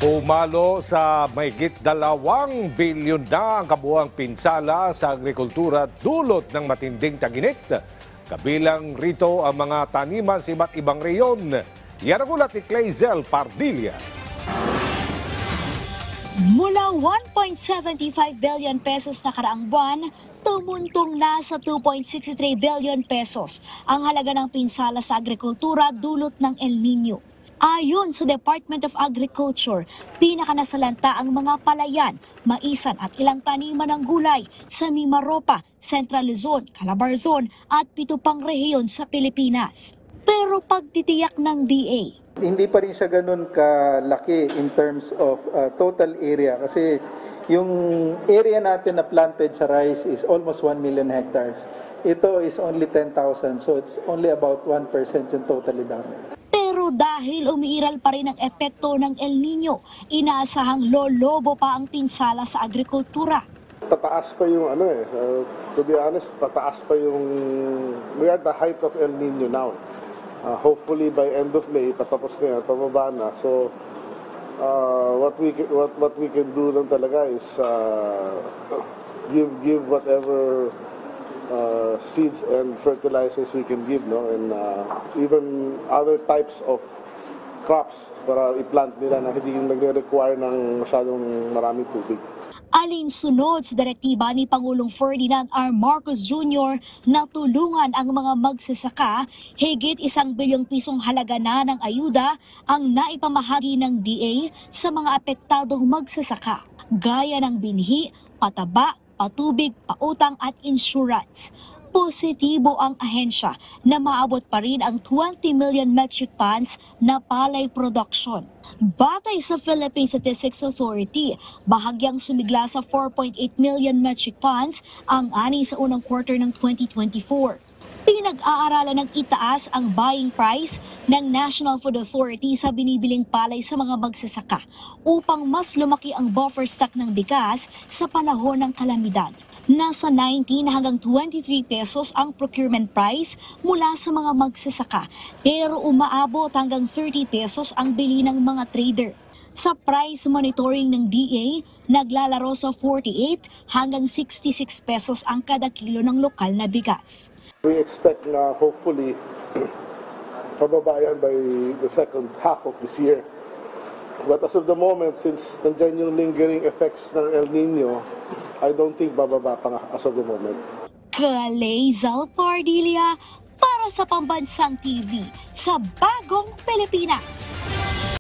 Pumalo sa mahigit 2 bilyon na ang kabuuang pinsala sa agrikultura dulot ng matinding taginit. Kabilang rito ang mga taniman sa iba't ibang reyon. Yan ang ulat ni Clazel Pardilla. Mula 1.75 billion pesos na karaang buwan, tumuntong na sa 2.63 billion pesos ang halaga ng pinsala sa agrikultura dulot ng El Nino. Ayon sa Department of Agriculture, pinakanasalanta ang mga palayan, maisan at ilang taniman ng gulay sa Mimaropa, Central Luzon, Calabarzon at 7 pang rehiyon sa Pilipinas. Pero pagtitiyak ng DA, hindi pa rin siya ganun kalaki in terms of total area kasi yung area natin na planted sa rice is almost 1 million hectares. Ito is only 10,000, so it's only about 1% yung totally damaged. Pero dahil umiiral pa rin ang epekto ng El Nino, inaasahang lolobo pa ang pinsala sa agrikultura. Tataas pa yung to be honest, pataas pa yung, we are at the height of El Nino now. Hopefully by end of May, patapos na yan, pababa na. So what we can do lang talaga is give whatever seeds and fertilizers we can give, no, and even other types of crops para i-plant nila na hindi nagre-require ng masyadong maraming tubig. Alinsunod sa direktiba ni Pangulong Ferdinand R. Marcos Jr. na tulungan ang mga magsasaka, higit 1 bilyong pisong halaga na ng ayuda ang naipamahagi ng DA sa mga apektadong magsasaka, gaya ng binhi, pataba, patubig, pautang at insurance. Positibo ang ahensya na maabot pa rin ang 20 million metric tons na palay production. Batay sa Philippine Statistics Authority, bahagyang sumigla sa 4.8 million metric tons ang ani sa unang quarter ng 2024. Pinag-aaralan ng itaas ang buying price ng National Food Authority sa binibiling palay sa mga magsasaka upang mas lumaki ang buffer stock ng bigas sa panahon ng kalamidad. Nasa 19 hanggang 23 pesos ang procurement price mula sa mga magsasaka, pero umaabot hanggang 30 pesos ang bili ng mga trader. Sa price monitoring ng DA, naglalaro sa 48 hanggang 66 pesos ang kada kilo ng lokal na bigas. We expect na hopefully pababayan by the second half of this year. But as of the moment, since nandiyan yung lingering effects ng El Nino, I don't think bababa pa nga as of the moment. Clazel Pardilla para sa Pambansang TV sa Bagong Pilipinas.